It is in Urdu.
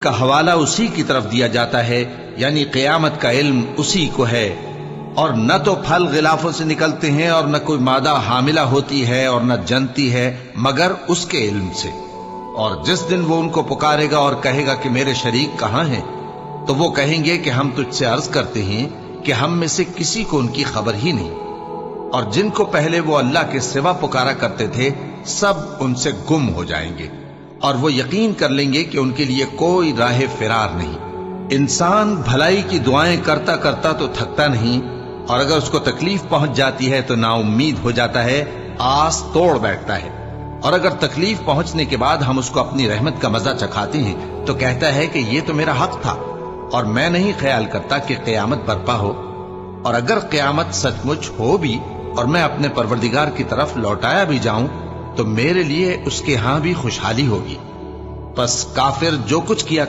کا حوالہ اسی کی طرف دیا جاتا ہے، یعنی قیامت کا علم اسی کو ہے، اور نہ تو پھل غلافوں سے نکلتے ہیں اور نہ کوئی مادہ حاملہ ہوتی ہے اور نہ جنتی ہے مگر اس کے علم سے۔ اور جس دن وہ ان کو پکارے گا اور کہے گا کہ میرے شریک کہاں ہیں، تو وہ کہیں گے کہ ہم تجھ سے عرض کرتے ہیں کہ ہم میں سے کسی کو ان کی خبر ہی نہیں، اور جن کو پہلے وہ اللہ کے سوا پکارا کرتے تھے سب ان سے گم ہو جائیں گے، اور وہ یقین کر لیں گے کہ ان کے لیے کوئی راہ فرار نہیں۔ انسان بھلائی کی دعائیں کرتا کرتا تو تھکتا نہیں، اور اگر اس کو تکلیف پہنچ جاتی ہے تو نا امید ہو جاتا ہے، آس توڑ بیٹھتا ہے، اور اگر تکلیف پہنچنے کے بعد ہم اس کو اپنی رحمت کا مزہ چکھاتے ہیں تو کہتا ہے کہ یہ تو میرا حق تھا اور میں نہیں خیال کرتا کہ قیامت برپا ہو۔ اور اگر قیامت سچ مچ ہو بھی اور میں اپنے پروردگار کی طرف لوٹایا بھی جاؤں تو میرے لیے اس کے ہاں بھی خوشحالی ہوگی۔ پس کافر جو کچھ کیا